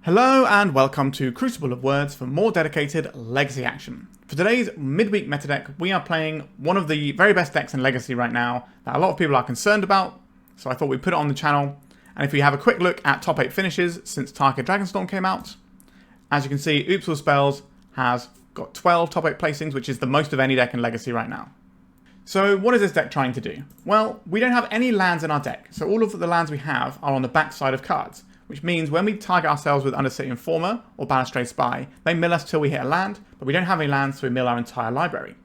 Hello and welcome to Crucible of Words for more dedicated Legacy action. For today's midweek meta deck, we are playing one of the very best decks in Legacy right now that a lot of people are concerned about, so I thought we'd put it on the channel. And if we have a quick look at top 8 finishes since Target Dragonstorm came out, as you can see, Oops All Spells has got 12 top 8 placings, which is the most of any deck in Legacy right now. So what is this deck trying to do? Well, we don't have any lands in our deck, so all of the lands we have are on the back side of cards, which means when we target ourselves with Undercity Informer or Balustrade Spy, they mill us till we hit a land, but we don't have any lands, so we mill our entire library.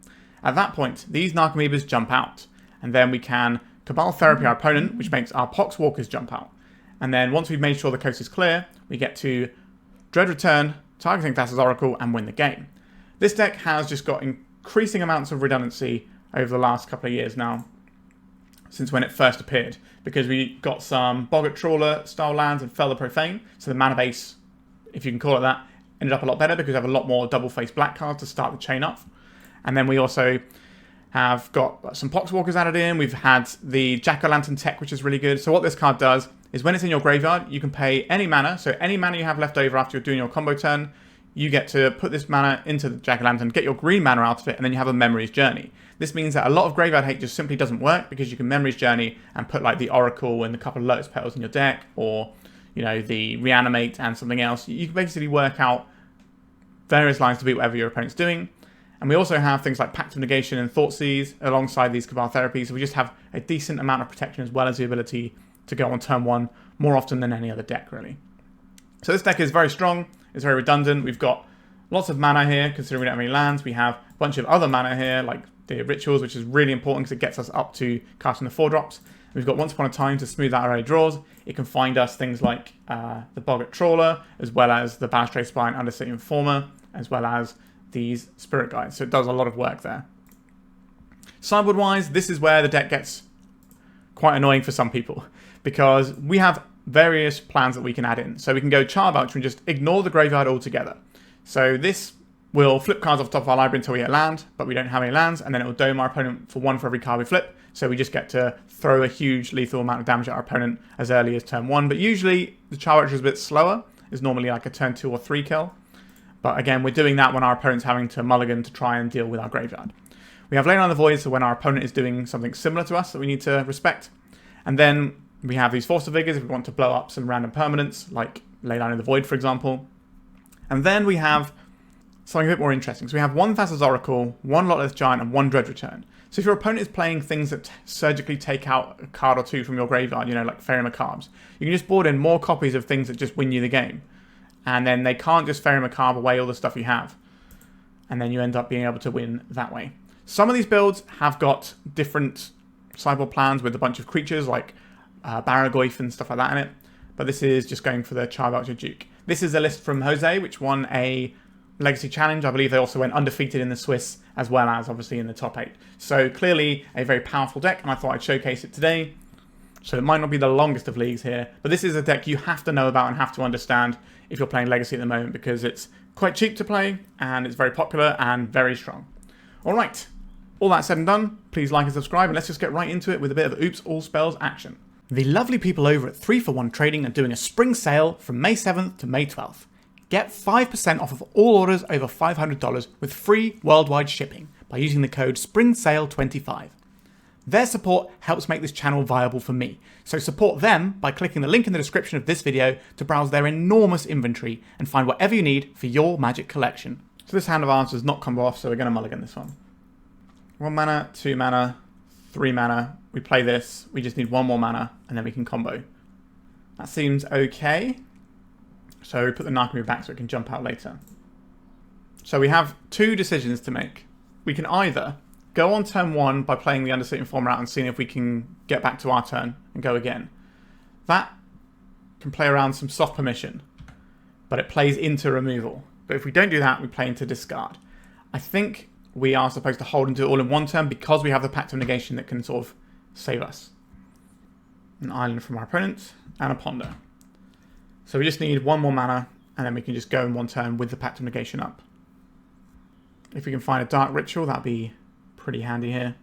At that point, these Narcomoebas jump out, and then we can Cabal Therapy our opponent, which makes our Poxwalkers jump out. And then once we've made sure the coast is clear, we get to Dread Return, targeting Thassa's Oracle, and win the game. This deck has just got increasing amounts of redundancy over the last couple of years now, since when it first appeared, because we got some Boggart Trawler style lands and Fell the Profane, so the mana base, if you can call it that, ended up a lot better because we have a lot more double-faced black cards to start the chain up. And then we also have got some Poxwalkers added in. We've had the Jack-o'-lantern tech, which is really good. So what this card does is when it's in your graveyard, you can pay any mana, so any mana you have left over after you're doing your combo turn, you get to put this mana into the Jack-o'-lantern, get your green mana out of it, and then you have a Memory's Journey. This means that a lot of graveyard hate just simply doesn't work because you can Memory's Journey and put like the Oracle and a couple of Lotus Petals in your deck, or you know, the Reanimate and something else. You can basically work out various lines to beat whatever your opponent's doing. And we also have things like Pact of Negation and Thoughtseize alongside these Cabal Therapies, so we just have a decent amount of protection as well as the ability to go on turn 1 more often than any other deck, really. So this deck is very strong, it's very redundant. We've got lots of mana here, considering we don't have any lands. We have a bunch of other mana here, like the Rituals, which is really important because it gets us up to casting the 4-drops. We've got Once Upon a Time to smooth out our early draws. It can find us things like the Boggart Trawler, as well as the Balustrade Spy and Undercity Informer, as well as these Spirit Guides. So it does a lot of work there. Sideboard-wise, this is where the deck gets quite annoying for some people, because we have various plans that we can add in. So we can go Charbelcher and just ignore the graveyard altogether. So this will flip cards off the top of our library until we hit land, but we don't have any lands, and then it will dome our opponent for 1 for every card we flip. So we just get to throw a huge lethal amount of damage at our opponent as early as turn 1. But usually the Charbelcher is a bit slower. It's normally like a turn 2 or 3 kill. But again, we're doing that when our opponent's having to mulligan to try and deal with our graveyard. We have Leyline the Void, so when our opponent is doing something similar to us that we need to respect. And then we have these Force of Vigors if we want to blow up some random permanents, like Leyline in the Void, for example. And then we have something a bit more interesting. So we have 1 Thassa's Oracle, 1 Lotleth Giant, and 1 Dread Return. So if your opponent is playing things that surgically take out a card or 2 from your graveyard, you know, like Fairy Macabres, you can just board in more copies of things that just win you the game. And then they can't just Fairy Macabre away all the stuff you have. And then you end up being able to win that way. Some of these builds have got different sideboard plans with a bunch of creatures like Barragoyf and stuff like that in it. But this is just going for the Charbelcher Duke. This is a list from Jose, which won a Legacy Challenge. I believe they also went undefeated in the Swiss, as well as obviously in the top 8. So clearly a very powerful deck, and I thought I'd showcase it today. So it might not be the longest of leagues here, but this is a deck you have to know about and have to understand if you're playing Legacy at the moment, because it's quite cheap to play, and it's very popular and very strong. Alright, all that said and done, please like and subscribe, and let's just get right into it with a bit of Oops All Spells action. The lovely people over at 3for1 Trading are doing a spring sale from May 7th to May 12th. Get 5% off of all orders over $500 with free worldwide shipping by using the code SPRINGSALE25. Their support helps make this channel viable for me, so support them by clicking the link in the description of this video to browse their enormous inventory and find whatever you need for your Magic collection. So this hand of ours does not combo off, so we're going to mulligan this one. 1 mana, 2 mana, 3 mana. We play this, we just need 1 more mana, and then we can combo. That seems okay. So we put the Narcomoeba back so it can jump out later. So we have 2 decisions to make. We can either go on turn 1 by playing the Undercity Informer out and seeing if we can get back to our turn and go again. That can play around some soft permission, but it plays into removal. But if we don't do that, we play into discard. I think we are supposed to hold and do it all in 1 turn because we have the Pact of Negation that can sort of save us. An island from our opponent and a ponder. So we just need 1 more mana, and then we can just go in 1 turn with the Pact of Negation up. If we can find a Dark Ritual, that'd be pretty handy here.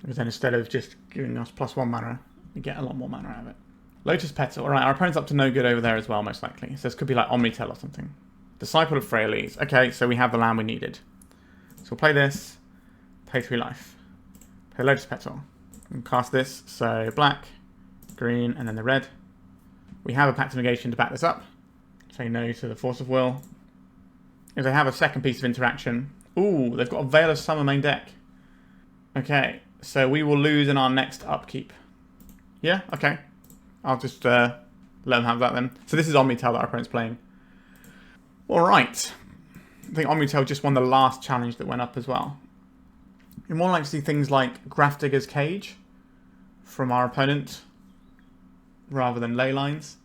Because then instead of just giving us +1 mana, we get a lot more mana out of it. Lotus Petal. Alright, our opponent's up to no good over there as well, most likely. So this could be like Omnitel or something. Disciple of Freyalise. Okay, so we have the land we needed. So we'll play this. Pay 3 life. Play Lotus Petal. And cast this. So black, green, and then the red. We have a Pact of Negation to back this up. Say no to the Force of Will. If they have a second piece of interaction... Ooh, they've got a Veil of Summer main deck. Okay, so we will lose in our next upkeep. Yeah, okay. I'll just let them have that then. So this is Omnitel that our opponent's playing. Alright. I think Omnitel just won the last challenge that went up as well. You're more likely to see things like Grafdigger's Cage from our opponent rather than Leylines.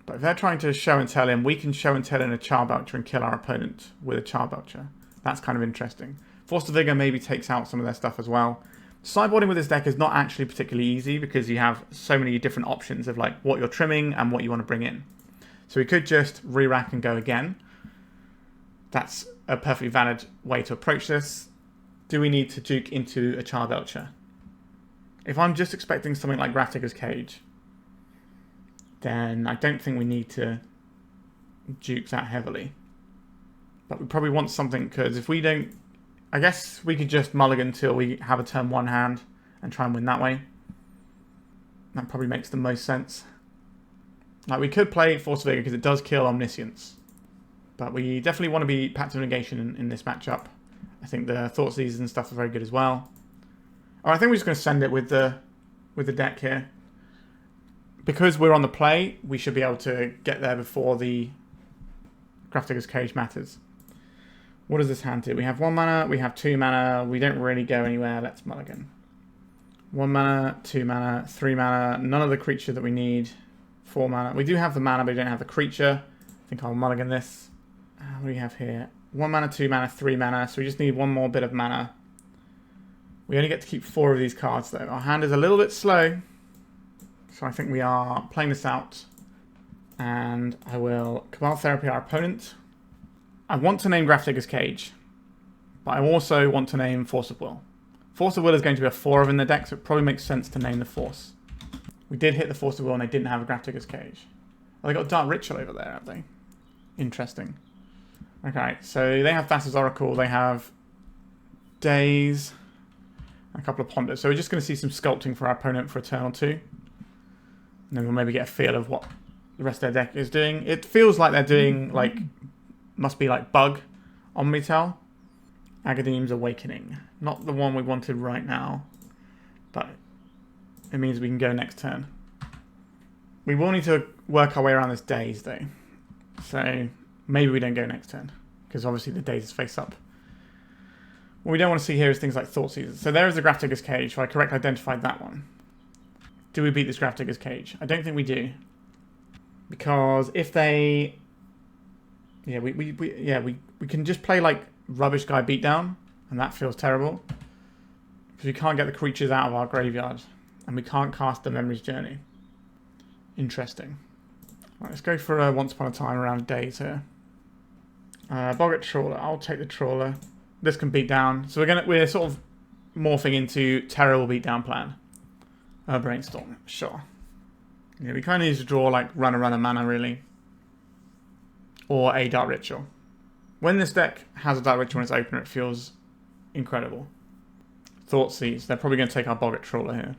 But if they're trying to show and tell him, we can show and tell in a Charbelcher and kill our opponent with a Charbelcher. That's kind of interesting. Force of Vigor maybe takes out some of their stuff as well. Sideboarding with this deck is not actually particularly easy because you have so many different options of like what you're trimming and what you want to bring in. So we could just re-rack and go again. That's a perfectly valid way to approach this. Do we need to juke into a Charbelcher? If I'm just expecting something like Grafdigger's Cage, then I don't think we need to juke that heavily. But we probably want something, because if we don't... I guess we could just mulligan until we have a turn 1 hand and try and win that way. That probably makes the most sense. Like, we could play Force of Vigor because it does kill Omniscience. But we definitely want to be Pact of Negation in this matchup. I think the Thoughtseize and stuff are very good as well. Or I think we're just going to send it with the deck here. Because we're on the play, we should be able to get there before the Grafdigger's Cage matters. What does this hand do? We have 1 mana, we have 2 mana, we don't really go anywhere. Let's mulligan. 1 mana, 2 mana, 3 mana, none of the creature that we need. 4 mana. We do have the mana, but we don't have the creature. I think I'll mulligan this. What do we have here? 1 mana, 2 mana, 3 mana, so we just need one more bit of mana. We only get to keep 4 of these cards, though. Our hand is a little bit slow, so I think we are playing this out. And I will Cabal Therapy our opponent. I want to name Grafdigger's Cage, but I also want to name Force of Will. Force of Will is going to be a 4 of in the deck, so it probably makes sense to name the Force. We did hit the Force of Will and they didn't have a Grafdigger's Cage. Oh, they got Dark Ritual over there, have they? Interesting. Okay, so they have Thassa's Oracle, they have Days, and a couple of Ponders. So we're just going to see some sculpting for our opponent for a turn or 2. And then we'll maybe get a feel of what the rest of their deck is doing. It feels like they're doing, like, must be like Bug, Omnitel. Agadeem's Awakening. Not the one we wanted right now, but it means we can go next turn. We will need to work our way around this Daze, though. So maybe we don't go next turn, because obviously the Daze is face up. What we don't want to see here is things like Thoughtseize. So there is the Grafdigger's Cage, so I correctly identified that one. Do we beat this Grafdigger's Cage? I don't think we do. Because if they... Yeah, we can just play like Rubbish Guy Beatdown, and that feels terrible. Because we can't get the creatures out of our graveyard, and we can't cast the Memory's Journey. Interesting. Right, let's go for a Once Upon a Time around Days here. Boggart Trawler. I'll take the Trawler. This can beat down. So we're sort of morphing into terrible beatdown plan. Brainstorm. Sure. Yeah, we kind of need to draw like runner mana really. Or a Dark Ritual. When this deck has a Dark Ritual in its opener, it feels incredible. Thoughtseize. They're probably going to take our Boggart Trawler here.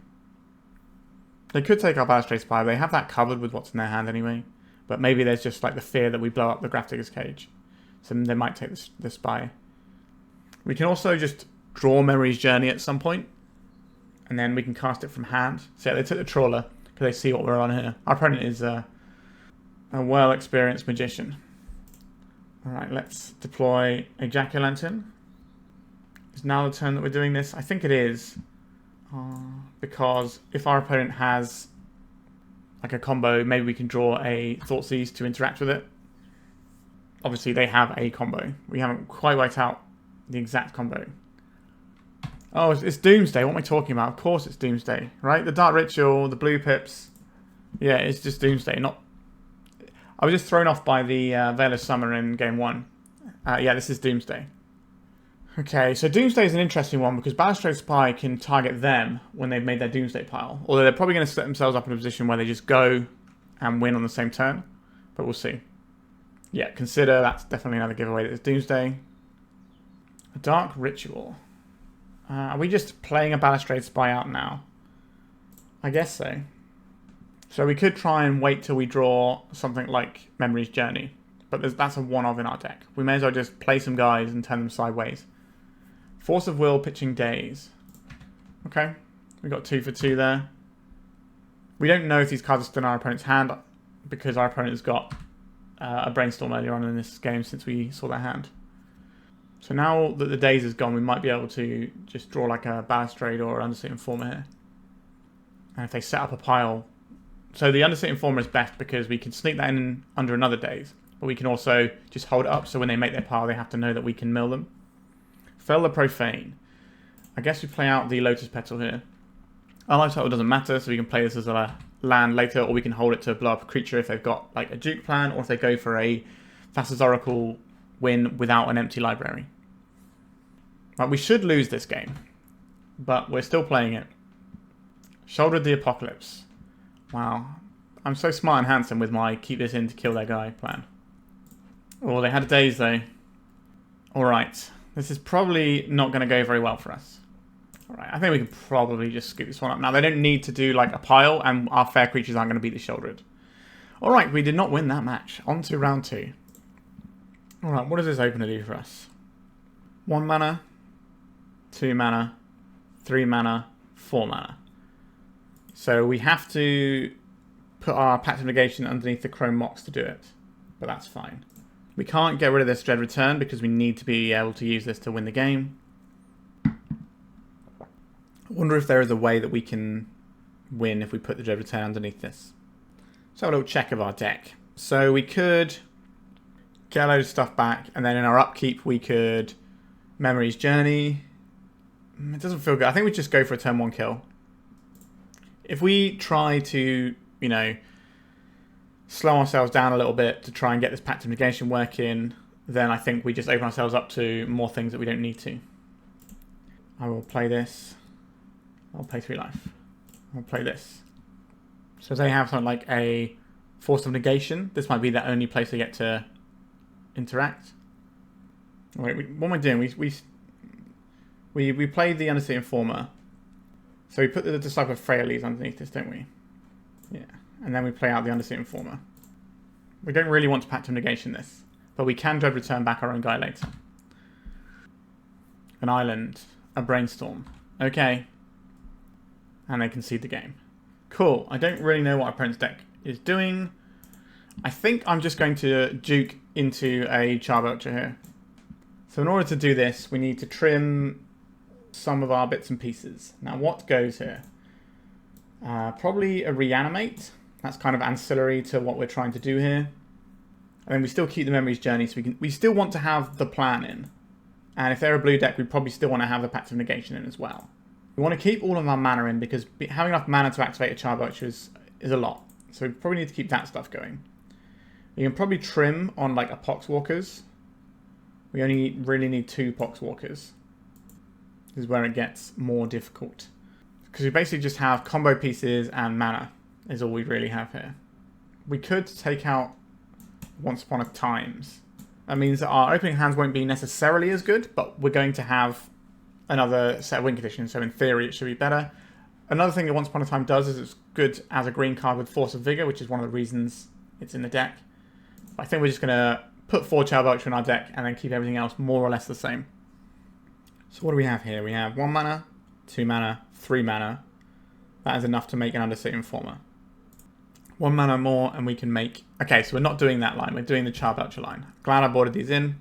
They could take our Balustrade Spy, but they have that covered with what's in their hand anyway. But maybe there's just like the fear that we blow up the Grafdigger's Cage. So they might take the Spy. We can also just draw Memory's Journey at some point. And then we can cast it from hand. So yeah, they took the Trawler because they see what we're on here. Our opponent is a well-experienced magician. Alright, let's deploy a Jack-o'-lantern. Is now the turn that we're doing this? I think it is. Because if our opponent has like a combo, maybe we can draw a Thoughtseize to interact with it. Obviously, they have a combo. We haven't quite worked out the exact combo. Oh, it's Doomsday. What am I talking about? Of course it's Doomsday, right? The Dark Ritual, the blue pips. Yeah, it's just Doomsday. I was just thrown off by the Veil of Summer in game 1. Yeah, this is Doomsday. Okay, so Doomsday is an interesting one because Balustrade Spy can target them when they've made their Doomsday pile. Although they're probably going to set themselves up in a position where they just go and win on the same turn. But we'll see. Yeah, consider that's definitely another giveaway that is Doomsday. A Dark Ritual. Are we just playing a Balustrade Spy out now? I guess so. So we could try and wait till we draw something like Memory's Journey. But that's a one-of in our deck. We may as well just play some guys and turn them sideways. Force of Will, pitching Days. Okay, we got 2 for 2 there. We don't know if these cards are still in our opponent's hand because our opponent has got a Brainstorm earlier on in this game since we saw their hand. So now that the Days is gone, we might be able to just draw like a Balustrade or Undercity Informer here. And if they set up a pile... So the Undercity Informer is best because we can sneak that in under another Days. But we can also just hold it up so when they make their pile, they have to know that we can mill them. Fell the Profane. I guess we play out the Lotus Petal here. Our life cycle doesn't matter, so we can play this as a land later, or we can hold it to blow up a creature if they've got like a Duke plan, or if they go for a Thassa's Oracle win without an empty library. Right, we should lose this game, but we're still playing it. Shouldered the Apocalypse. Wow. I'm so smart and handsome with my keep this in to kill their guy plan. Oh, they had a Daze though. Alright. This is probably not going to go very well for us. Alright, I think we can probably just scoop this one up. Now, they don't need to do like a pile, and our fair creatures aren't going to beat the Shouldered. Alright, we did not win that match. On to round 2. Alright, what does this opener do for us? 1 mana, 2 mana, 3 mana, 4 mana. So we have to put our Pact of Negation underneath the Chrome Mox to do it. But that's fine. We can't get rid of this Dread Return because we need to be able to use this to win the game. I wonder if there is a way that we can win if we put the Dread Return underneath this. Let's have a little check of our deck. So we could get a load of stuff back, and then in our upkeep we could Memory's Journey. It doesn't feel good. I think we just go for a turn 1 kill. If we try to, you know, slow ourselves down a little bit to try and get this Pact of Negation working, then I think we just open ourselves up to more things that we don't need to. I will play this. I'll play 3 life. I'll play this. So they have something like a Force of Negation. This might be the only place they get to interact. Wait, what am I doing? We played the Undercity Informer. So we put the Disciple of Freyalise underneath this, don't we? Yeah. And then we play out the Undercity Informer. We don't really want to Pact of Negation this. But we can Dread Return back our own guy later. An island. A Brainstorm. Okay. And they concede the game. Cool. I don't really know what our opponent's deck is doing. I think I'm just going to Duke into a Charbelcher here. So in order to do this, we need to trim some of our bits and pieces. Now what goes here? Probably a Reanimate. That's kind of ancillary to what we're trying to do here. And then we still keep the Memory's Journey, so we still want to have the plan in. And if they're a blue deck, we probably still want to have the Pact of Negation in as well. We want to keep all of our mana in because having enough mana to activate a Charbelcher is a lot. So we probably need to keep that stuff going. You can probably trim on like a Poxwalkers. We only really need 2 Poxwalkers. This is where it gets more difficult. Because we basically just have combo pieces and mana is all we really have here. We could take out Once Upon a Times. That means that our opening hands won't be necessarily as good, but we're going to have another set of win conditions, so in theory it should be better. Another thing that Once Upon a Time does is it's good as a green card with Force of Vigor, which is one of the reasons it's in the deck. But I think we're just going to put 4 Charbelcher in our deck and then keep everything else more or less the same. So what do we have here? We have 1 mana, 2 mana, 3 mana. That is enough to make an Undercity Informer. 1 mana more and we can make... Okay, so we're not doing that line. We're doing the Charbelcher line. Glad I boarded these in.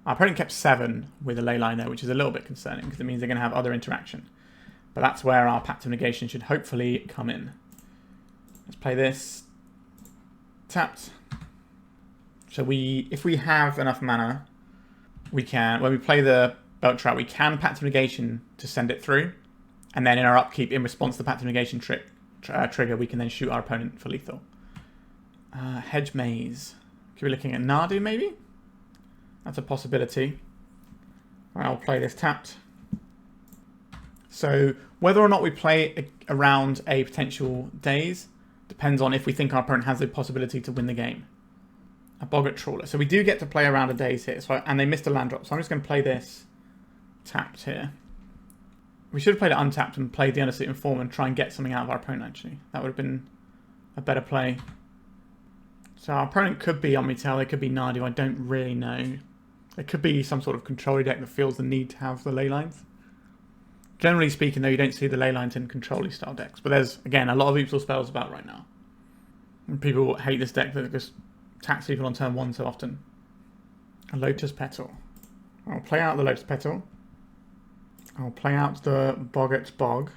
Our opponent kept 7 with a Leyline there, which is a little bit concerning because it means they're going to have other interaction. But that's where our Pact of Negation should hopefully come in. Let's play this. Tapped. So if we have enough mana, we can... When we play the Belcher out, we can Pact of Negation to send it through. And then in our upkeep, in response to the Pact of Negation trigger, we can then shoot our opponent for lethal. Hedge Maze. Could we be looking at Nadu, maybe? That's a possibility. I'll play this tapped. So whether or not we play around a potential daze depends on if we think our opponent has the possibility to win the game. A Boggart Trawler. So we do get to play around a daze here. And they missed a land drop. So I'm just going to play this tapped here. We should have played it untapped and played the Undercity Informer and try and get something out of our opponent, actually. That would have been a better play. So our opponent could be Omnitel, they could be Nardu, I don't really know. It could be some sort of control deck that feels the need to have the Leylines. Generally speaking, though, you don't see the Leylines in control-y style decks. But there's, again, a lot of useful spells about right now. And people hate this deck that just attacks people on turn 1 so often. A Lotus Petal. I'll play out the Lotus Petal. I'll play out the Boggart's Bog.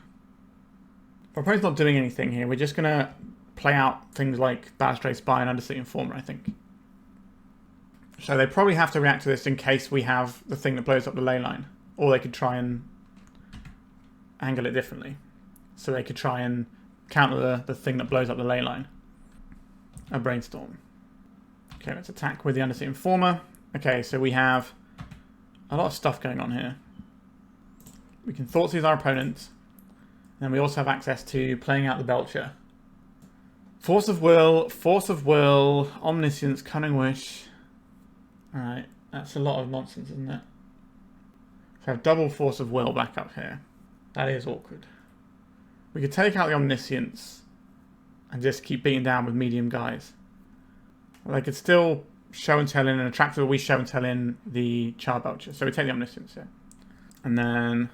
Our opponent's not doing anything here. We're just going to play out things like Balustrade Spy and Undercity Informer, I think. So they probably have to react to this in case we have the thing that blows up the Leyline. Or they could try and angle it differently. So they could try and counter the thing that blows up the Leyline. A Brainstorm. Okay, let's attack with the Undercity Informer. Okay, so we have a lot of stuff going on here. We can Thoughtseize our opponent. And we also have access to playing out the Belcher. Force of Will, Omniscience, Cunning Wish. Alright, that's a lot of nonsense, isn't it? So I have double Force of Will back up here. That is awkward. We could take out the Omniscience and just keep beating down with medium guys. Well, they could still show and tell in an attractor, we show and tell in the Charbelcher. So we take the Omniscience here. And then,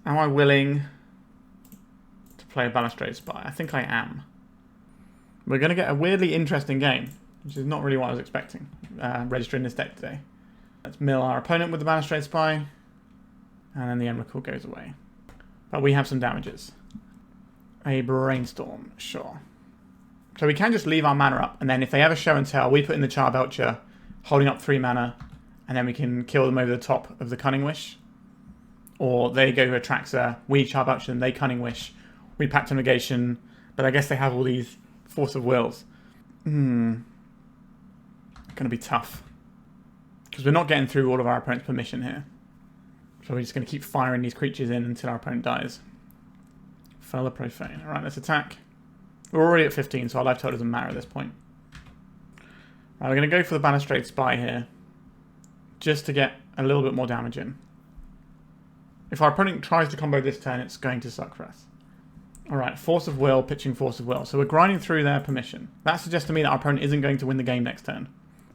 am I willing to play a Balustrade Spy? I think I am. We're going to get a weirdly interesting game, which is not really what I was expecting, registering this deck today. Let's mill our opponent with the Balustrade Spy, and then the Emrakul goes away. But we have some damages. A Brainstorm, sure. So we can just leave our mana up, and then if they have a show and tell, we put in the Charbelcher, holding up 3 mana, and then we can kill them over the top of the Cunning Wish. Or they go to Atraxa, we Charbelcher them, they Cunning Wish, we Pact of Negation, but I guess they have all these Force of Wills. Gonna be tough. Because we're not getting through all of our opponent's permission here. So we're just going to keep firing these creatures in until our opponent dies. Fell the Profane. Alright, let's attack. We're already at 15, so our life total doesn't matter at this point. Right, we're going to go for the Balustrade Spy here. Just to get a little bit more damage in. If our opponent tries to combo this turn, it's going to suck for us. Alright, Force of Will, pitching Force of Will. So we're grinding through their permission. That suggests to me that our opponent isn't going to win the game next turn.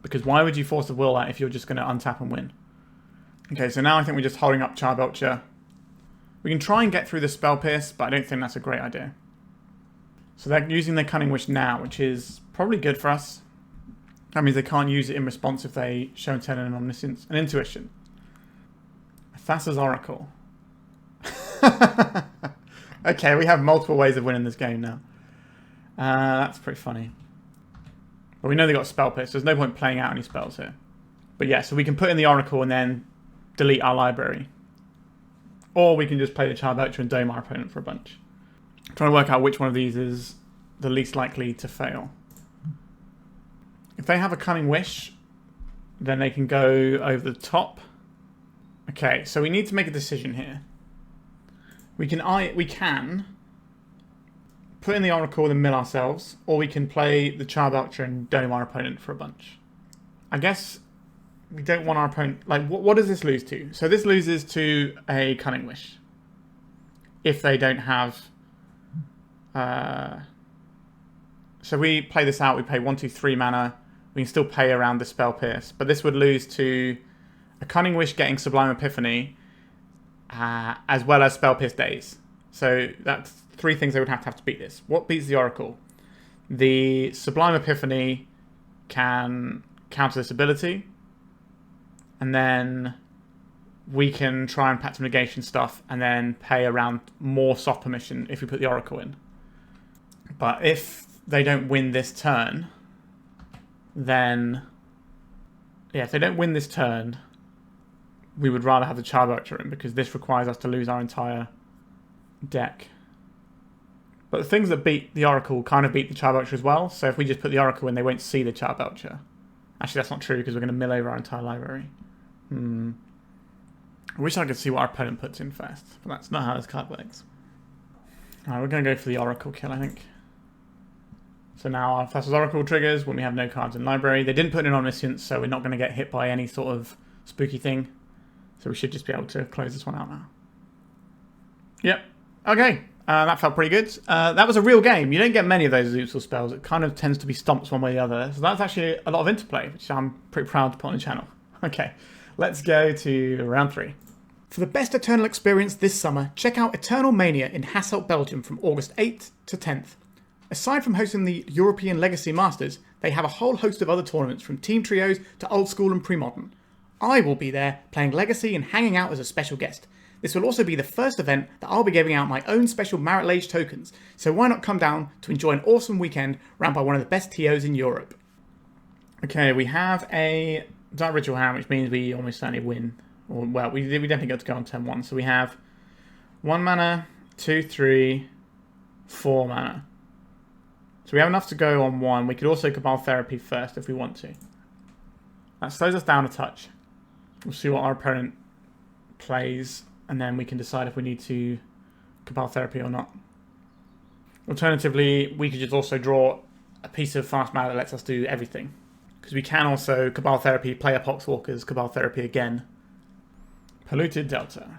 Because why would you Force of Will that if you're just going to untap and win? Okay, so now I think we're just holding up Charbelcher. We can try and get through the Spell Pierce, but I don't think that's a great idea. So they're using their Cunning Wish now, which is probably good for us. That means they can't use it in response if they show and tell an Omniscience. An Intuition. Thassa's Oracle. Okay, we have multiple ways of winning this game now. That's pretty funny. But we know they got Spell Pierce, so there's no point playing out any spells here. But yeah, so we can put in the Oracle and then delete our library. Or we can just play the Charbelcher and dome our opponent for a bunch. I'm trying to work out which one of these is the least likely to fail. If they have a Cunning Wish, then they can go over the top. Okay, so we need to make a decision here. We can put in the Oracle and mill ourselves, or we can play the Charbelcher and dome our opponent for a bunch. I guess we don't want our opponent... Like, what does this lose to? So this loses to a Cunning Wish. If they don't have... So we play this out, we pay 1, 2, 3 mana. We can still pay around the Spell Pierce. But this would lose to a Cunning Wish getting Sublime Epiphany, as well as Spell Pierce Daze. So that's 3 things they would have to beat this. What beats the Oracle? The Sublime Epiphany can counter this ability. And then we can try and Pact of Negation stuff and then pay around more soft permission if we put the Oracle in. But if they don't win this turn, then... Yeah, if they don't win this turn, we would rather have the Charbelcher in because this requires us to lose our entire deck. But the things that beat the Oracle kind of beat the Charbelcher as well. So if we just put the Oracle in, they won't see the Charbelcher. Actually, that's not true because we're going to mill over our entire library. I wish I could see what our opponent puts in first, but that's not how this card works. Alright, we're going to go for the Oracle kill, I think. So now our Thassa's Oracle triggers when we have no cards in library. They didn't put in Omniscience, so we're not going to get hit by any sort of spooky thing. So we should just be able to close this one out now. Yep. Okay. That felt pretty good. That was a real game. You don't get many of those Zoopsal spells. It kind of tends to be stomps one way or the other. So that's actually a lot of interplay, which I'm pretty proud to put on the channel. Okay. Let's go to round 3. For the best Eternal experience this summer, check out Eternal Mania in Hasselt, Belgium from August 8th to 10th. Aside from hosting the European Legacy Masters, they have a whole host of other tournaments from team trios to old school and pre-modern. I will be there playing Legacy and hanging out as a special guest. This will also be the first event that I'll be giving out my own special Marit Lage tokens, so why not come down to enjoy an awesome weekend ran by one of the best TOs in Europe. Okay, we have a Dark Ritual hand, which means we almost certainly win. Or, well, we definitely got to go on turn 1. So we have 1 mana, 2, 3, 4 mana. So we have enough to go on 1. We could also Cabal Therapy first if we want to. That slows us down a touch. We'll see what our opponent plays, and then we can decide if we need to Cabal Therapy or not. Alternatively, we could just also draw a piece of fast mana that lets us do everything. Because we can also Cabal Therapy, play a Poxwalkers, Cabal Therapy again. Polluted Delta.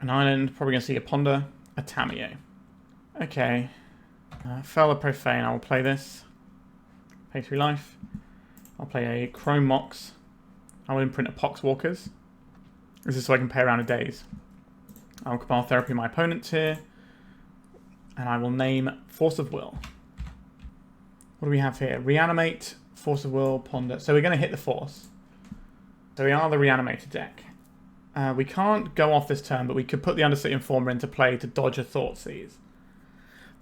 An island, probably going to see a Ponder, a Tamiyo. Okay. Fell the Profane, I will play this. Pay 3 life. I'll play a Chrome Mox. I will imprint a Poxwalkers. This is so I can pay around a days. I will Cabal Therapy my opponent here. And I will name Force of Will. What do we have here? Reanimate, Force of Will, Ponder. So we're going to hit the Force. So we are the Reanimated deck. We can't go off this turn, but we could put the Undercity Informer into play to dodge a Thoughtseize.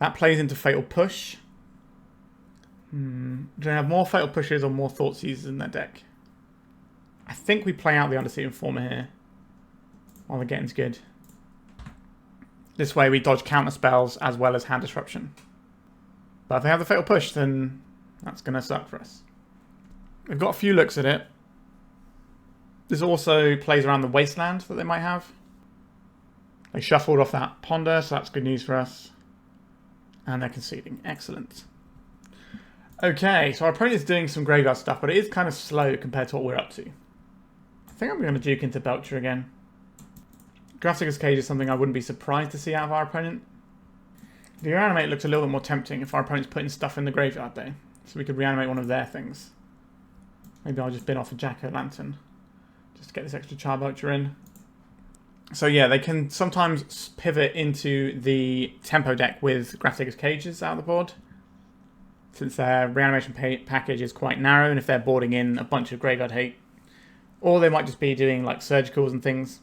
That plays into Fatal Push. Do they have more Fatal Pushes or more Thoughtseizes in their deck? I think we play out the Undercity Informer here while the getting's good. This way we dodge counter spells as well as hand disruption. But if they have the Fatal Push, then that's going to suck for us. We've got a few looks at it. This also plays around the Wasteland that they might have. They shuffled off that Ponder, so that's good news for us. And they're conceding. Excellent. Okay, so our opponent is doing some graveyard stuff, but it is kind of slow compared to what we're up to. I think I'm going to Duke into Belcher again. Grafdigger's Cage is something I wouldn't be surprised to see out of our opponent. The Reanimate looks a little bit more tempting if our opponent's putting stuff in the graveyard though. So we could reanimate one of their things. Maybe I'll just bin off a Jack-o'-lantern. Just to get this extra Charbelcher in. So yeah, they can sometimes pivot into the tempo deck with Grafdigger's Cages out of the board. Since their reanimation package is quite narrow, and if they're boarding in a bunch of graveyard hate. Or they might just be doing like surgicals and things.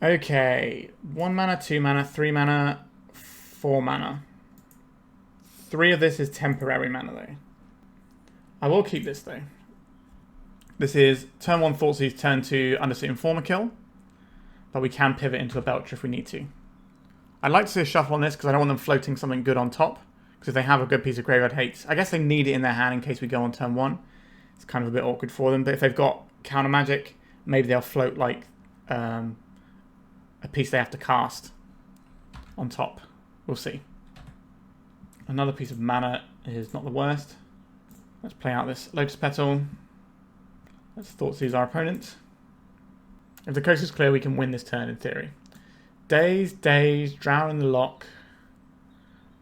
Okay, 1 mana, 2 mana, 3 mana, 4 mana. 3 of this is temporary mana though. I will keep this though. This is turn 1 Thoughtseize, turn 2 Undercity Informer kill. But we can pivot into a Belcher if we need to. I'd like to see a shuffle on this because I don't want them floating something good on top. Because if they have a good piece of graveyard hate, I guess they need it in their hand in case we go on turn 1. It's kind of a bit awkward for them. But if they've got counter magic, maybe they'll float like a piece they have to cast on top. We'll see. Another piece of mana is not the worst. Let's play out this Lotus Petal. Let's Thoughtseize our opponent. If the coast is clear, we can win this turn in theory. Daze, Drown in the Lock,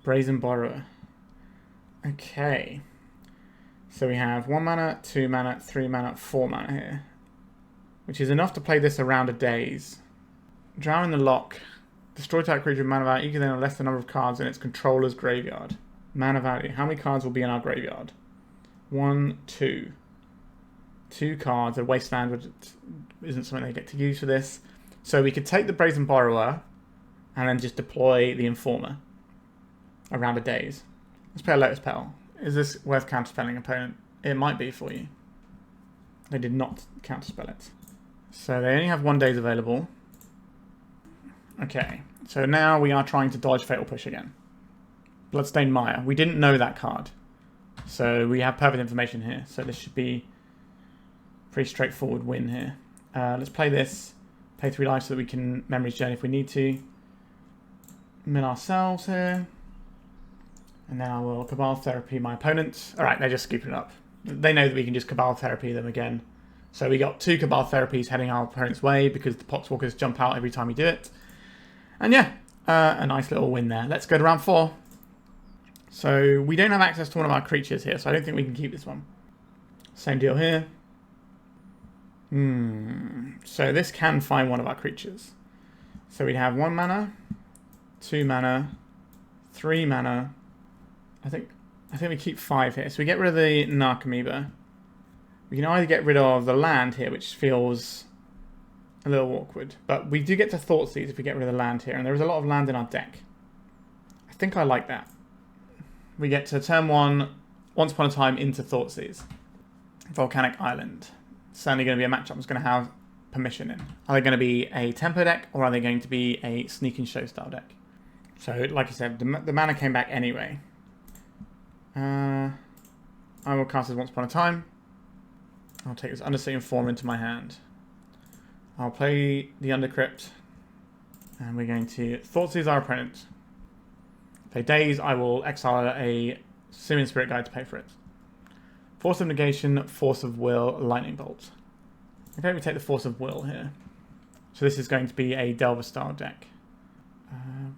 Brazen Borrower. Okay. So we have 1 mana, 2 mana, 3 mana, 4 mana here. Which is enough to play this around a Daze. Drown in the Lock. Destroy target creature with mana value equal to or less than the number of cards in its controller's graveyard. Mana value. How many cards will be in our graveyard? 1, 2. 2 cards. A Wasteland isn't something they get to use for this. So we could take the Brazen Borrower and then just deploy the Informer around a Daze. Let's play a Lotus Petal. Is this worth counterspelling opponent? It might be for you. They did not counterspell it. So they only have 1 Daze available. Okay, so now we are trying to dodge Fatal Push again. Bloodstained Mire. We didn't know that card. So we have perfect information here. So this should be pretty straightforward win here. Let's play this. Pay 3 life so that we can Memory's Journey if we need to. Mill ourselves here. And then I will Cabal Therapy my opponent. Alright, they're just scooping it up. They know that we can just Cabal Therapy them again. So we got 2 Cabal Therapies heading our opponent's way because the Poxwalkers jump out every time we do it. And yeah, a nice little win there. Let's go to round 4. So we don't have access to one of our creatures here, so I don't think we can keep this one. Same deal here. So this can find one of our creatures. So we'd have 1 mana, 2 mana, 3 mana. I think we keep 5 here. So we get rid of the Narcomoeba. We can either get rid of the land here, which feels a little awkward. But we do get to Thoughtseize if we get rid of the land here. And there is a lot of land in our deck. I think I like that. We get to turn 1, once upon a time, into Thoughtseize. Volcanic Island. Certainly going to be a matchup that's going to have permission in. Are they going to be a tempo deck, or are they going to be a sneak and show style deck? So, like I said, the mana came back anyway. I will cast this once upon a time. I'll take this Undercity Informer into my hand. I'll play the Undercrypt. And we're going to Thoughtseize our opponent. Play Daze, I will exile a Simian Spirit Guide to pay for it. Force of Negation, Force of Will, Lightning Bolt. Okay, we take the Force of Will here. So this is going to be a Delver style deck.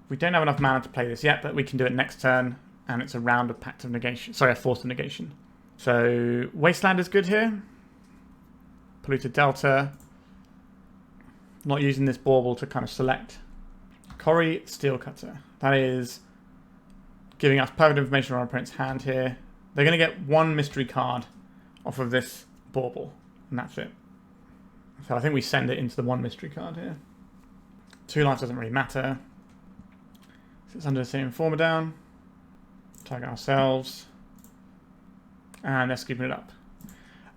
We don't have enough mana to play this yet, but we can do it next turn. And it's a round of Pact of Negation. Sorry, a Force of Negation. So Wasteland is good here. Polluted Delta. Not using this bauble to kind of select. Corrie Steelcutter. That is giving us perfect information on our opponent's hand here. They're going to get 1 mystery card off of this bauble. And that's it. So I think we send it into the 1 mystery card here. 2 life doesn't really matter. So it's Undercity Informer down. Target ourselves. And they're scooping it up.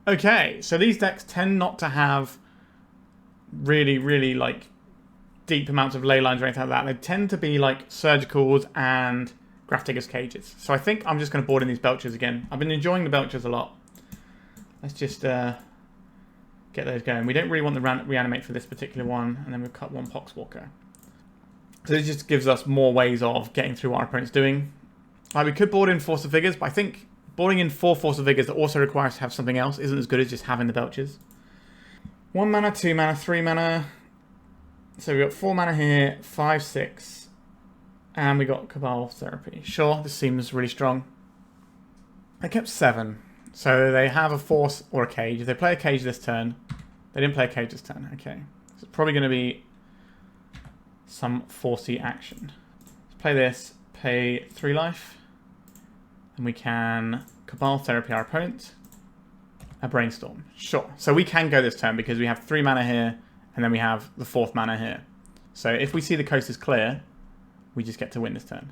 Okay, so these decks tend not to have really, really like deep amounts of ley lines or anything like that. They tend to be like surgicals and Grafdigger's Cages. So I think I'm just going to board in these Belchers again. I've been enjoying the Belchers a lot. Let's just get those going. We don't really want the Reanimate for this particular one. And then we've cut 1 Poxwalker. So this just gives us more ways of getting through what our opponent's doing. We could board in Force of Vigors, but I think boarding in 4 Force of Vigors that also requires to have something else isn't as good as just having the Belchers. 1 mana, 2 mana, 3 mana. So we've got 4 mana here, 5, 6. And we got Cabal Therapy. Sure, this seems really strong. They kept 7. So they have a Force or a Cage. If they play a Cage this turn, they didn't play a Cage this turn. Okay. So it's probably going to be some Forcey action. Let's play this, pay 3 life. And we can Cabal Therapy our opponent. A Brainstorm. Sure. So we can go this turn because we have 3 mana here. And then we have the 4th mana here. So if we see the coast is clear, we just get to win this turn.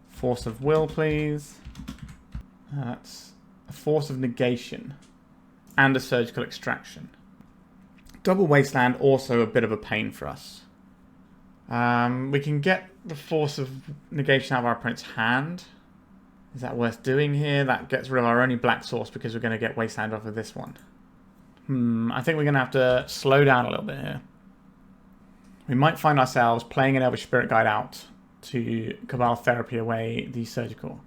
Force of Will, please. That's a Force of Negation. And a Surgical Extraction. Double Wasteland, also a bit of a pain for us. We can get the Force of Negation out of our opponent's hand. Is that worth doing here? That gets rid of our only black source because we're going to get Wasteland off of this one. I think we're going to have to slow down a little bit here. We might find ourselves playing an Elvish Spirit Guide out to Cabal Therapy away the Surgical.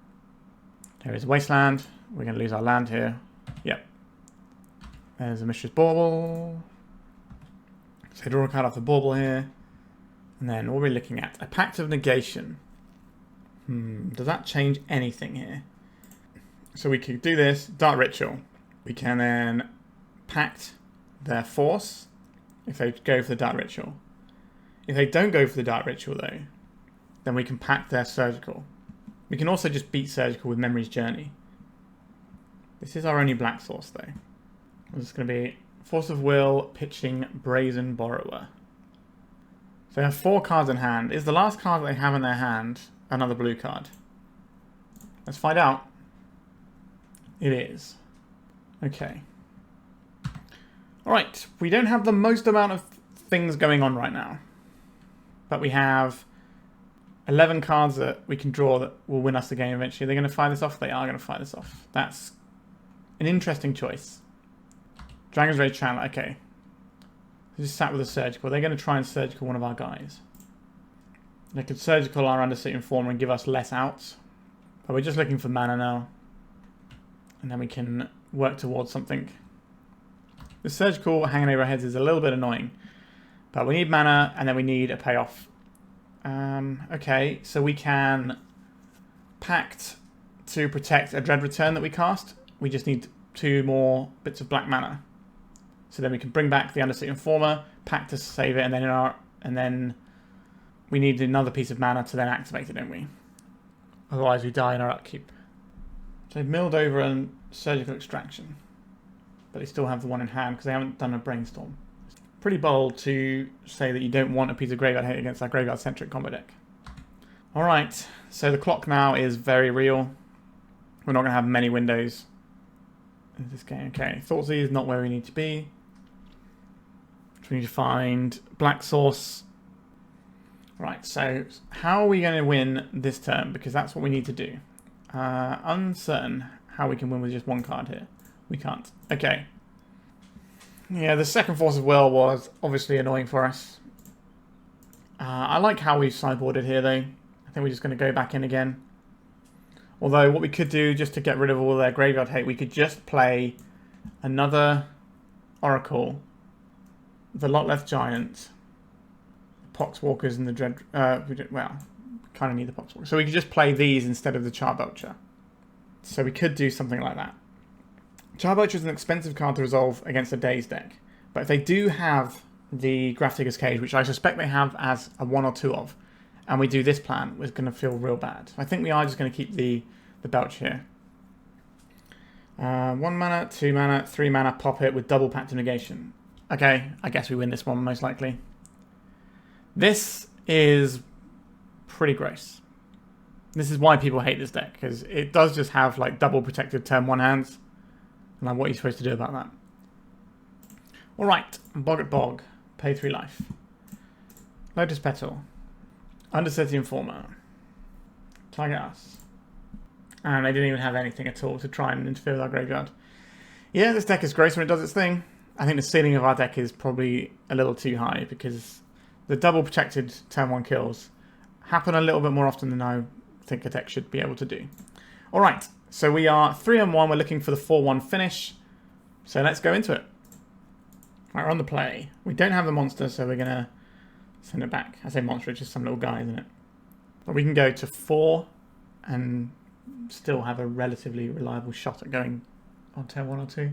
There is Wasteland. We're going to lose our land here. Yep. There's a Mistress Bauble. So draw a card off the Bauble here. And then what are we looking at? A Pact of Negation. Does that change anything here? So we could do this. Dark Ritual. We can then Pact their Force if they go for the Dark Ritual. If they don't go for the Dark Ritual though, then we can Pact their Surgical. We can also just beat Surgical with Memory's Journey. This is our only black source though. This is going to be Force of Will, pitching Brazen Borrower. So they have 4 cards in hand. Is the last card that they have in their hand another blue card? Let's find out. It is. Okay. Alright, we don't have the most amount of things going on right now. But we have 11 cards that we can draw that will win us the game eventually. They're going to fire this off? They are going to fire this off. That's an interesting choice. Dragon's Rage Channel, okay. just sat with a surgical. They're going to try and surgical one of our guys. They could surgical our Undercity Informer and give us less outs. But we're just looking for mana now. And then we can work towards something. The surgical hanging over our heads is a little bit annoying. But we need mana and then we need a payoff. Okay, so we can Pact to protect a Dread Return that we cast. We just need 2 more bits of black mana. So then we can bring back the Undercity Informer, Pact to save it, and then we need another piece of mana to then activate it, don't we? Otherwise we die in our upkeep. So they've milled over a surgical extraction. But they still have the one in hand because they haven't done a brainstorm. It's pretty bold to say that you don't want a piece of graveyard hate against our graveyard-centric combo deck. Alright, so the clock now is very real. We're not going to have many windows in this game. Okay, Thoughtseize is not where we need to be. So we need to find black source. Right, so how are we going to win this turn? Because that's what we need to do. Uncertain how we can win with just one card here. We can't. Okay. Yeah, the second Force of Will was obviously annoying for us. I like how we've sideboarded here, though. I think we're just going to go back in again. Although, what we could do, just to get rid of all their graveyard hate, we could just play another Oracle, the Lotleth Giant, Poxwalkers, and the Dread... well, we kind of need the Poxwalkers. So we could just play these instead of the Charbelcher. So we could do something like that. Charbelcher is an expensive card to resolve against a Daze deck. But if they do have the Grafdigger's Cage, which I suspect they have as a 1 or 2 of, and we do this plan, we're going to feel real bad. So I think we are just going to keep the Belch here. 1 mana, 2 mana, 3 mana, pop it with double Pact of Negation. Okay, I guess we win this one most likely. This is pretty gross. This is why people hate this deck, because it does just have like double protected turn 1 hands. And like, what are you supposed to do about that? Alright, Boggart Bog, pay 3 life. Lotus Petal, Undercity Informer, target us. And they didn't even have anything at all to try and interfere with our graveyard. Yeah, this deck is gross when it does its thing. I think the ceiling of our deck is probably a little too high because the double protected turn 1 kills happen a little bit more often than I think a deck should be able to do. Alright, so we are 3-1. We're looking for the 4-1 finish. So let's go into it. Right, we're on the play. We don't have the monster, so we're going to send it back. I say monster, it's just some little guy, isn't it? But we can go to 4 and still have a relatively reliable shot at going on turn 1 or 2.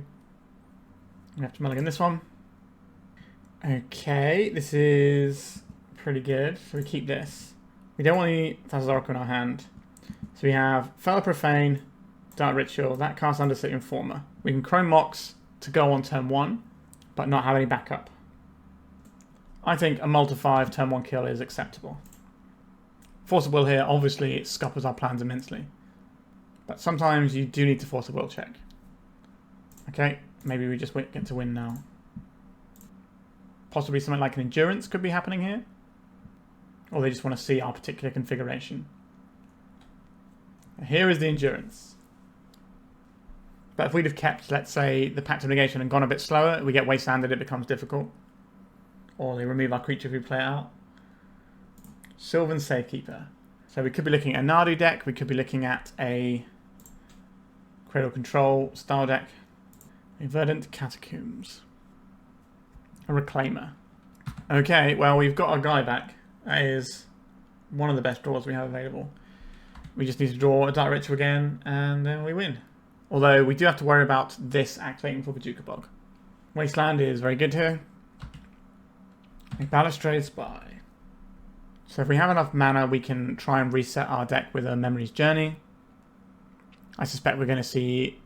We have to mulligan this one. Okay, this is pretty good. So we keep this. We don't want any Thassa's Oracle in our hand. So we have Fell the Profane, Dark Ritual, that casts Undercity Informer. We can Chrome Mox to go on turn 1, but not have any backup. I think a multi-5 turn 1 kill is acceptable. Force of Will here, obviously it scuppers our plans immensely. But sometimes you do need to Force of Will check. Okay, maybe we just get to win now. Possibly something like an Endurance could be happening here. Or they just want to see our particular configuration. Here is the Endurance. But if we'd have kept, let's say, the Pact of Negation and gone a bit slower, we get wastelanded, it becomes difficult. Or they remove our creature if we play it out. Sylvan Safekeeper. So we could be looking at a Nadu deck, we could be looking at a Cradle Control style deck. A Verdant Catacombs. A Reclaimer. Okay, well, we've got our guy back. That is one of the best draws we have available. We just need to draw a Dark Ritual again, and then we win. Although, we do have to worry about this activating for Bajuka Bog. Wasteland is very good here. A Balustrade Spy. So if we have enough mana, we can try and reset our deck with a Memory's Journey. I suspect we're going to see...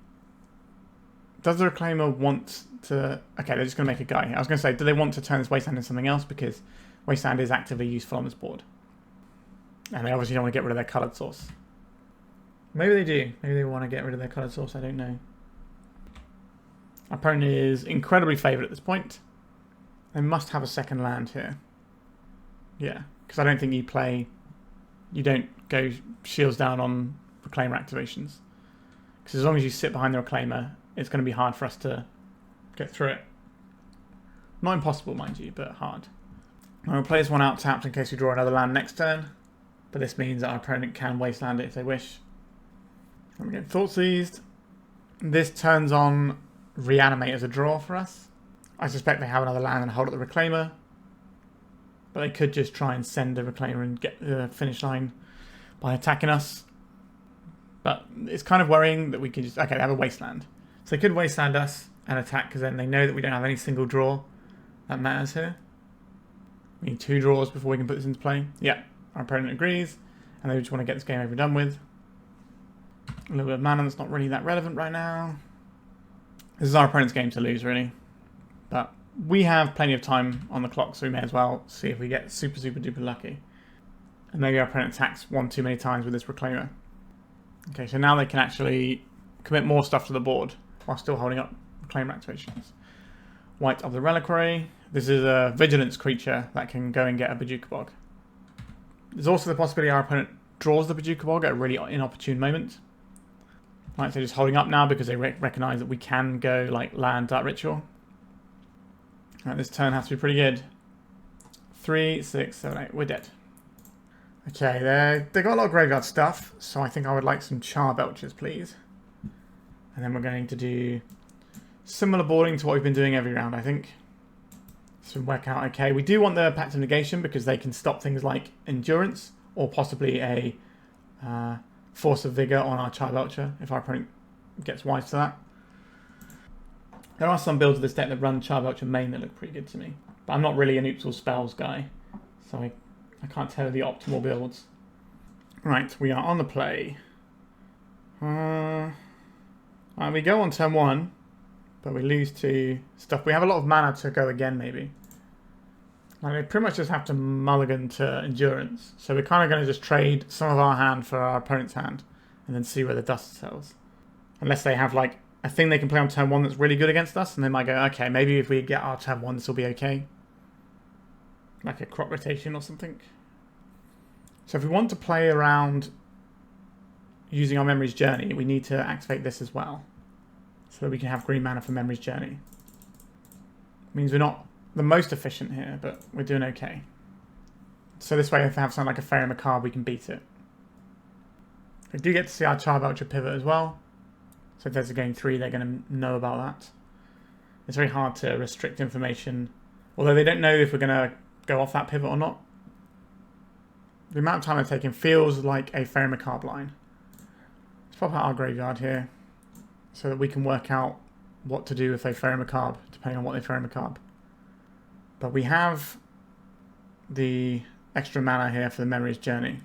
Does the Reclaimer want to... Okay, they're just going to make a guy here. I was going to say, do they want to turn this Wasteland into something else? Because Wasteland is actively useful on this board. And they obviously don't want to get rid of their coloured source. Maybe they do. Maybe they want to get rid of their coloured source. I don't know. Our opponent is incredibly favoured at this point. They must have a second land here. Yeah, because I don't think you play... You don't go shields down on Reclaimer activations. Because as long as you sit behind the Reclaimer, it's going to be hard for us to get through it. Not impossible, mind you, but hard. I'm going to play this one out tapped in case we draw another land next turn. But this means that our opponent can wasteland it if they wish. I'm going to get Thoughtseized. This turns on Reanimate as a draw for us. I suspect they have another land and hold up the Reclaimer. But they could just try and send a Reclaimer and get the finish line by attacking us. But it's kind of worrying that we could just... Okay, they have a wasteland. So they could wasteland us and attack because then they know that we don't have any single draw that matters here. We need 2 draws before we can put this into play. Yeah, our opponent agrees. And they just want to get this game over and done with. A little bit of mana that's not really that relevant right now. This is our opponent's game to lose, really. But we have plenty of time on the clock, so we may as well see if we get super, super duper lucky. And maybe our opponent attacks one too many times with this Reclaimer. Okay, so now they can actually commit more stuff to the board while still holding up Reclaimer activations. White of the Reliquary. This is a Vigilance creature that can go and get a Bojuka Bog. There's also the possibility our opponent draws the Bojuka Bog at a really inopportune moment. Right, so just holding up now because they recognise that we can go like land Dark Ritual. Right, this turn has to be pretty good. 3, 6, 7, 8. We're dead. Okay, they got a lot of graveyard stuff, so I think I would like some Charbelchers, please. And then we're going to do similar boarding to what we've been doing every round, I think. So work out okay. We do want the Pact of Negation because they can stop things like Endurance or possibly a Force of Vigor on our Charbelcher if our opponent gets wise to that. There are some builds of this deck that run Charbelcher main that look pretty good to me. But I'm not really an Oops All Spells guy, so I can't tell the optimal builds. Right, we are on the play. We go on turn 1. But we lose to stuff. We have a lot of mana to go again, maybe. Like, we pretty much just have to mulligan to Endurance. So we're kind of going to just trade some of our hand for our opponent's hand. And then see where the dust settles. Unless they have, like, a thing they can play on turn 1 that's really good against us. And they might go, okay, maybe if we get our turn 1, this will be okay. Like a crop rotation or something. So if we want to play around using our Memory's Journey, we need to activate this as well. So that we can have green mana for Memory's Journey. Means we're not the most efficient here, but we're doing okay. So this way, if we have something like a Fairy Macabre, we can beat it. We do get to see our Charbelcher pivot as well. So if there's a game 3, they're going to know about that. It's very hard to restrict information, although they don't know if we're going to go off that pivot or not. The amount of time they're taking feels like a Fairy Macabre line. Let's pop out our graveyard here, so that we can work out what to do if they Fairy Macabre, depending on what they Fairy Macabre. But we have the extra mana here for the Memory's Journey.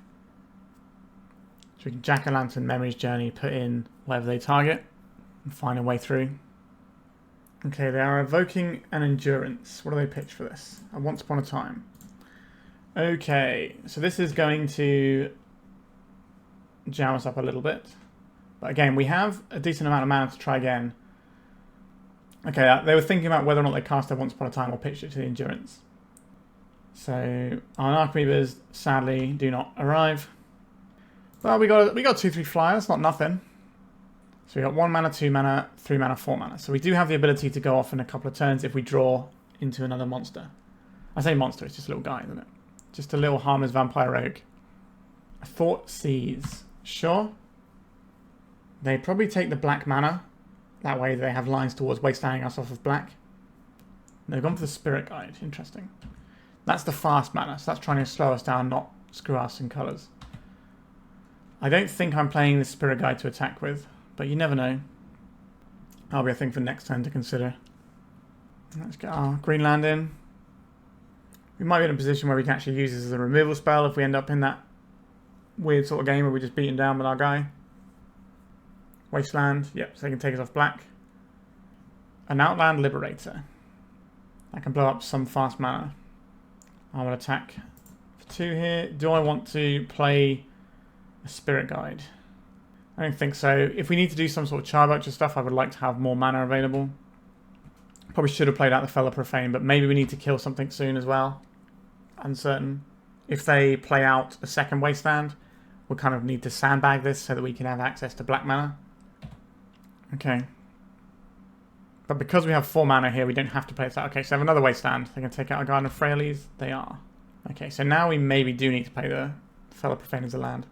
So we can Jack-o'-lantern Memory's Journey, put in whatever they target, and find a way through. Okay, they are evoking an Endurance. What do they pitch for this? A Once Upon a Time. Okay, so this is going to jam us up a little bit. But again, we have a decent amount of mana to try again. Okay, they were thinking about whether or not they cast it Once Upon a Time or pitched it to the Endurance. So our Narcomoebas sadly do not arrive. Well, we got 2/3 flyer. That's not nothing. So we got 1 mana, 2 mana, 3 mana, 4 mana. So we do have the ability to go off in a couple of turns if we draw into another monster. I say monster, it's just a little guy, isn't it? Just a little harmless vampire rogue. Thoughtseize. Sure. They probably take the black mana. That way they have lines towards wastelining us off of black. They've gone for the Spirit Guide. Interesting. That's the fast mana, so that's trying to slow us down, not screw us in colours. I don't think I'm playing the Spirit Guide to attack with, but you never know. That'll be a thing for next turn to consider. Let's get our green land in. We might be in a position where we can actually use this as a removal spell if we end up in that weird sort of game where we just beat him down with our guy. Wasteland, yep, so they can take us off black. An Outland Liberator. I can blow up some fast mana. I will attack for 2 here. Do I want to play a Spirit Guide? I don't think so. If we need to do some sort of Charbelcher stuff, I would like to have more mana available. Probably should have played out the Fell the Profane, but maybe we need to kill something soon as well. Uncertain. If they play out a second Wasteland, we'll kind of need to sandbag this so that we can have access to black mana. Okay. But because we have 4 mana here, we don't have to play this out. Okay, so I have another wasteland. They're going to take out a Garden of Freyalise. They are. Okay, so now we maybe do need to play the Fell the Profane as a land.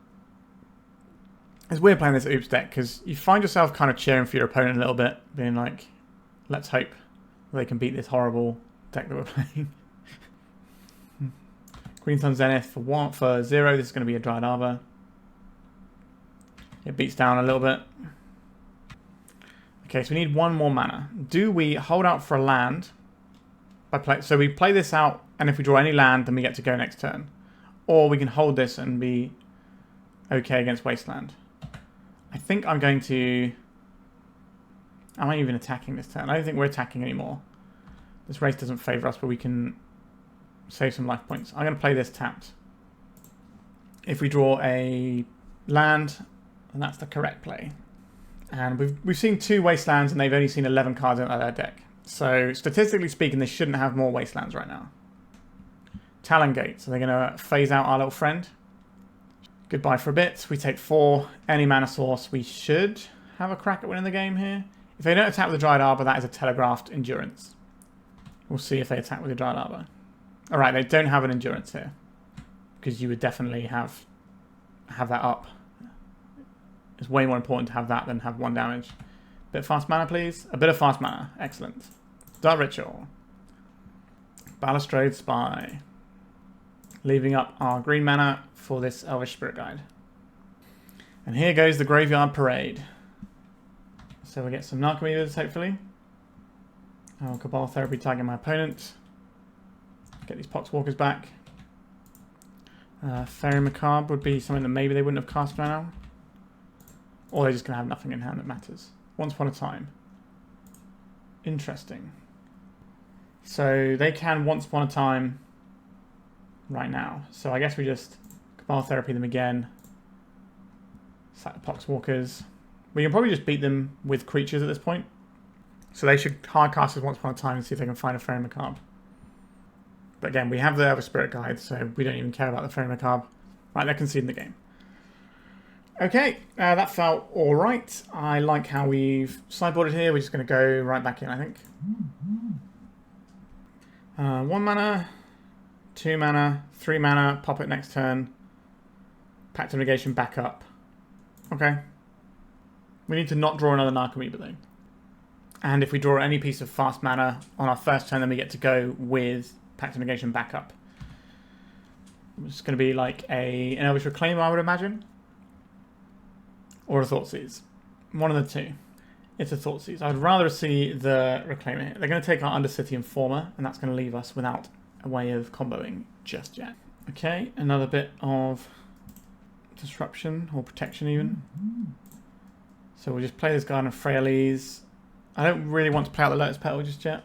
It's weird playing this Oops deck, because you find yourself kind of cheering for your opponent a little bit, being like, let's hope they can beat this horrible deck that we're playing. Green Sun Zenith for 0. This is going to be a Dryad Arbor. It beats down a little bit. Okay, so we need 1 more mana. Do we hold out for a land? So we play this out, and if we draw any land, then we get to go next turn. Or we can hold this and be okay against Wasteland. I think I'm going to... Am I even attacking this turn? I don't think we're attacking anymore. This race doesn't favour us, but we can save some life points. I'm going to play this tapped. If we draw a land, then that's the correct play. And we've seen 2 Wastelands, and they've only seen 11 cards out of their deck. So, statistically speaking, they shouldn't have more Wastelands right now. Talongate. So they're going to phase out our little friend. Goodbye for a bit. We take 4. Any mana source. We should have a crack at winning the game here. If they don't attack with the Dryad Arbor, that is a telegraphed Endurance. We'll see if they attack with the Dryad Arbor. Alright, they don't have an Endurance here. Because you would definitely have that up. It's way more important to have that than have 1 damage. Bit of fast mana, please. A bit of fast mana. Excellent. Dark Ritual. Balustrade Spy. Leaving up our green mana for this Elvish Spirit Guide. And here goes the Graveyard Parade. So we get some Narcomoebas, hopefully. Oh, Cabal Therapy tagging my opponent. Get these Poxwalkers back. Fairy Macabre would be something that maybe they wouldn't have cast by now. Or they're just going to have nothing in hand that matters. Once Upon a Time. Interesting. So they can Once Upon a Time right now. So I guess we just Cabal Therapy them again. Sack the Poxwalkers. We can probably just beat them with creatures at this point. So they should hard cast us Once Upon a Time and see if they can find a Fairy Macabre. But again, we have the Elvish Spirit Guide, so we don't even care about the Fairy Macabre. Right, they're conceding the game. Okay, that felt alright. I like how we've sideboarded here. We're just going to go right back in, I think. 1 mana, 2 mana, 3 mana, pop it next turn. Pact of Negation back up. Okay. We need to not draw another Narcomoeba though. And if we draw any piece of fast mana on our first turn, then we get to go with Pact of Negation back up. It's going to be like an Elvish Reclaimer, I would imagine. Or a Thoughtseize. One of the 2. It's a Thoughtseize. I would rather see the Reclaimer here. They're going to take our Undercity Informer, and that's going to leave us without a way of comboing just yet. Okay, another bit of disruption, or protection even. So we'll just play this Garden of Freyalise. I don't really want to play out the Lotus Petal just yet.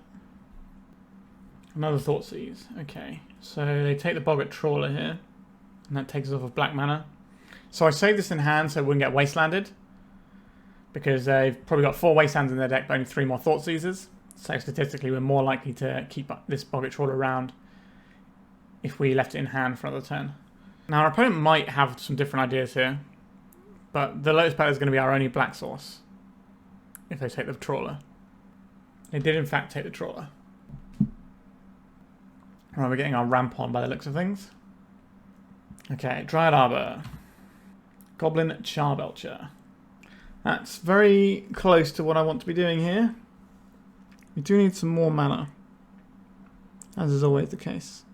Another Thoughtseize. Okay, so they take the Boggart Trawler here, and that takes us off of black mana. So I saved this in hand so it wouldn't get wastelanded. Because they've probably got 4 wastelands in their deck, but only 3 more Thoughtseizes. So statistically, we're more likely to keep this Boggart Trawler around if we left it in hand for another turn. Now, our opponent might have some different ideas here. But the Lotus Petal is going to be our only black source if they take the Trawler. They did, in fact, take the Trawler. Right, we're getting our ramp on by the looks of things. Okay, Dryad Arbor. Goblin Charbelcher. That's very close to what I want to be doing here. We do need some more mana, as is always the case.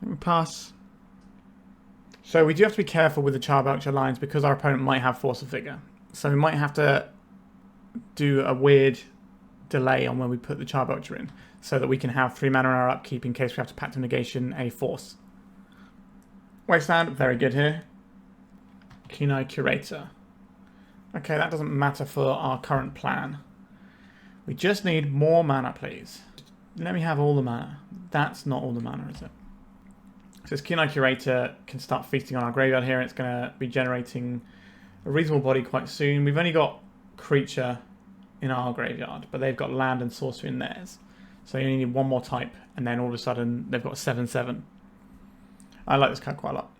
Let me pass. So we do have to be careful with the Charbelcher lines because our opponent might have Force of Vigor. So we might have to do a weird delay on when we put the Charbelcher in so that we can have 3 mana in our upkeep in case we have to Pact of Negation a Force. Wasteland, very good here. Kenai Curator. Okay, that doesn't matter for our current plan. We just need more mana, please. Let me have all the mana. That's not all the mana, is it? So this Kenai Curator can start feasting on our graveyard here, and it's going to be generating a reasonable body quite soon. We've only got creature in our graveyard, but they've got land and sorcery in theirs. So you only need 1 more type, and then all of a sudden they've got 7/7. I like this card quite a lot.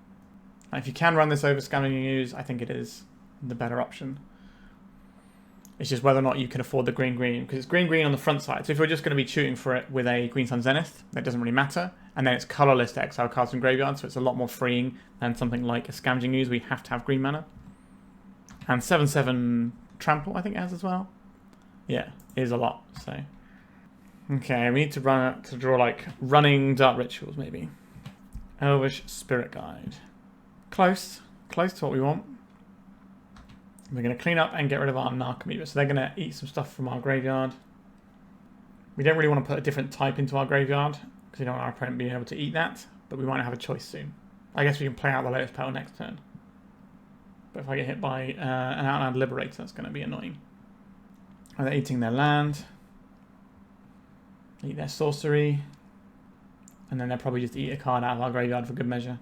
If you can run this over Scavenger Use, I think it is the better option. It's just whether or not you can afford the green, because it's green on the front side. So if you're just going to be shooting for it with a Green Sun Zenith, that doesn't really matter. And then it's colorless to exile cards from graveyard, so it's a lot more freeing than something like a Scavenging Ooze where you have to have green mana. And 7/7 Trample, I think it has as well. Yeah, it is a lot, so. Okay, we need to draw like running Dark Rituals, maybe. Elvish Spirit Guide. Close to what we want. We're going to clean up and get rid of our Narcomoeba. So they're going to eat some stuff from our graveyard. We don't really want to put a different type into our graveyard because we don't want our opponent being able to eat that. But we might have a choice soon. I guess we can play out the Lotus Petal next turn. But if I get hit by an Outland Liberator, that's going to be annoying. Oh, they're eating their land. Eat their sorcery. And then they'll probably just eat a card out of our graveyard for good measure.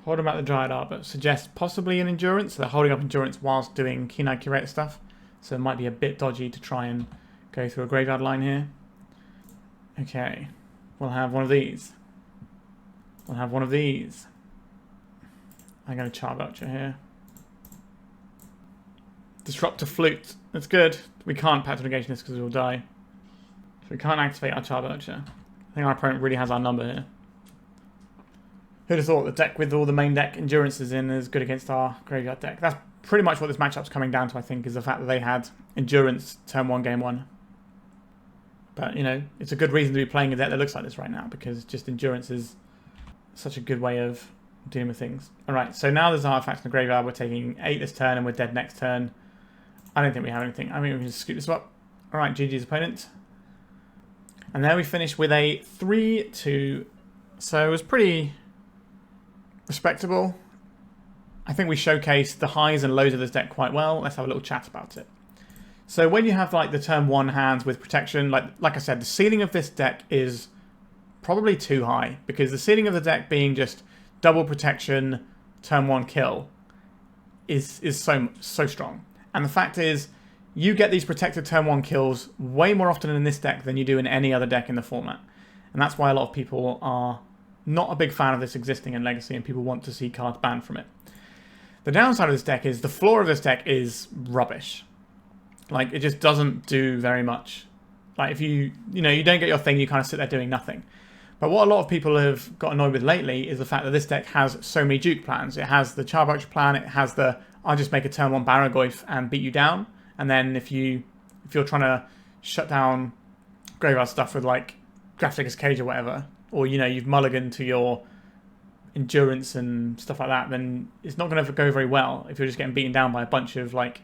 Holding back the Dryad Arbor suggests possibly an Endurance. So they're holding up Endurance whilst doing Keen-Eyed Curator stuff. So it might be a bit dodgy to try and go through a graveyard line here. Okay. We'll have one of these. We'll have one of these. I'm going to Charbelcher here. Disrupt to Flute. That's good. We can't Pact of Negation this because we'll die. So we can't activate our Charbelcher. I think our opponent really has our number here. Who'd have thought the deck with all the main deck Endurances in is good against our graveyard deck? That's pretty much what this matchup's coming down to, I think, is the fact that they had Endurance turn 1, game 1. But, you know, it's a good reason to be playing a deck that looks like this right now, because just Endurance is such a good way of dealing with things. Alright, so now there's artifacts in the graveyard. We're taking 8 this turn and we're dead next turn. I don't think we have anything. I mean, we can just scoop this up. Alright, GG's opponent. And there we finish with a 3-2. So it was pretty respectable. I think we showcased the highs and lows of this deck quite well. Let's have a little chat about it. So when you have like the turn 1 hands with protection, like I said, the ceiling of this deck is probably too high, because the ceiling of the deck being just double protection, turn 1 kill is so strong. And the fact is, you get these protected turn 1 kills way more often in this deck than you do in any other deck in the format. And that's why a lot of people are not a big fan of this existing in Legacy, and people want to see cards banned from it. The downside of this deck is the floor of this deck is rubbish. Like, it just doesn't do very much. Like, if you don't get your thing, you kind of sit there doing nothing. But what a lot of people have got annoyed with lately is the fact that this deck has so many Duke plans. It has the Charbelcher plan, it has the I'll just make a turn 1 Barragoyf and beat you down. And then if you're trying to shut down graveyard stuff with like Graphic Cage or whatever, or you've mulliganed to your Endurance and stuff like that, then it's not going to go very well if you're just getting beaten down by a bunch of like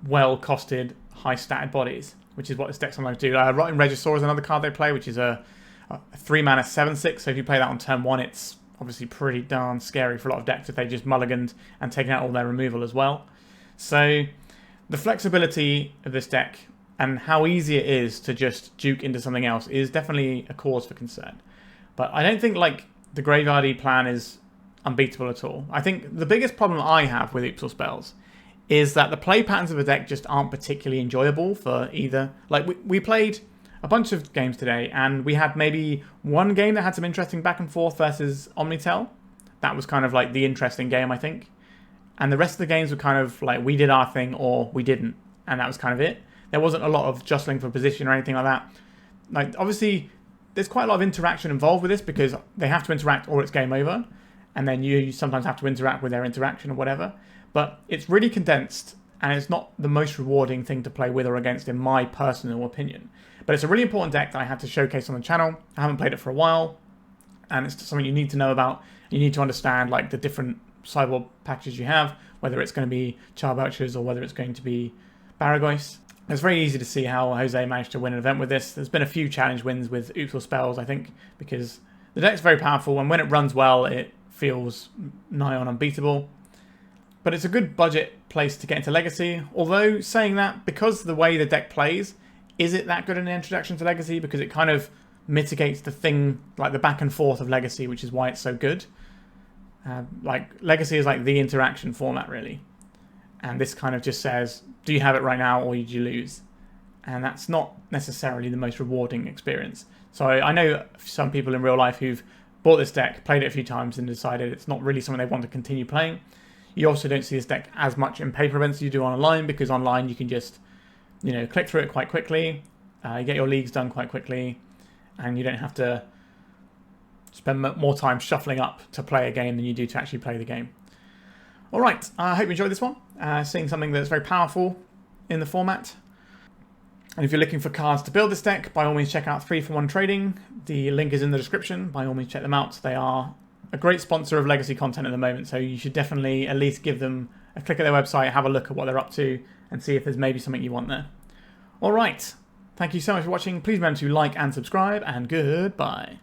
well-costed, high-statted bodies, which is what this deck sometimes do. Rotting Regisaur is another card they play, which is a 3-mana 7/6. So if you play that on turn 1, it's obviously pretty darn scary for a lot of decks if they just mulliganed and taken out all their removal as well. So the flexibility of this deck and how easy it is to just juke into something else is definitely a cause for concern. But I don't think like the Graveyardy plan is unbeatable at all. I think the biggest problem I have with Oopsal spells is that the play patterns of the deck just aren't particularly enjoyable for either. Like we played a bunch of games today, and we had maybe one game that had some interesting back and forth versus Omnitel. That was kind of like the interesting game, I think. And the rest of the games were kind of like we did our thing or we didn't, and that was kind of it. There wasn't a lot of jostling for position or anything like that. Like, obviously, there's quite a lot of interaction involved with this because they have to interact or it's game over, and then you sometimes have to interact with their interaction or whatever. But it's really condensed, and it's not the most rewarding thing to play with or against, in my personal opinion. But it's a really important deck that I had to showcase on the channel. I haven't played it for a while, and it's something you need to know about. You need to understand like the different sideboard packages you have, whether it's going to be Charbelchers or whether it's going to be Barragoyfs. It's very easy to see how Jose managed to win an event with this. There's been a few challenge wins with Oopsal spells, I think, because the deck's very powerful, and when it runs well, it feels nigh on unbeatable. But it's a good budget place to get into Legacy. Although, saying that, because the way the deck plays, is it that good an introduction to Legacy? Because it kind of mitigates the thing, like the back and forth of Legacy, which is why it's so good. Like, Legacy is like the interaction format, really. And this kind of just says, do you have it right now or did you lose? And that's not necessarily the most rewarding experience. So I know some people in real life who've bought this deck, played it a few times and decided it's not really something they want to continue playing. You also don't see this deck as much in paper events as you do online, because online you can just, you know, click through it quite quickly, get your leagues done quite quickly, and you don't have to spend more time shuffling up to play a game than you do to actually play the game. All right, I hope you enjoyed this one. Seeing something that's very powerful in the format. And if you're looking for cards to build this deck, by all means check out 3-for-1 Trading. The link is in the description. By all means check them out. They are a great sponsor of Legacy content at the moment, so you should definitely at least give them a click at their website, have a look at what they're up to, and see if there's maybe something you want there. All right, thank you so much for watching. Please remember to like and subscribe, and goodbye.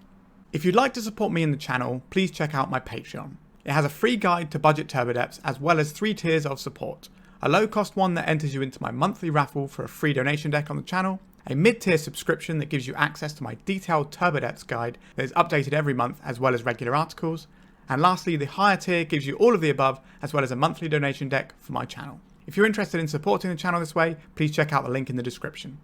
If you'd like to support me in the channel, please check out my Patreon. It has a free guide to budget turbo depths, as well as 3 tiers of support. A low-cost one that enters you into my monthly raffle for a free donation deck on the channel, a mid-tier subscription that gives you access to my detailed turbo depths guide that is updated every month, as well as regular articles, and lastly, the higher tier gives you all of the above, as well as a monthly donation deck for my channel. If you're interested in supporting the channel this way, please check out the link in the description.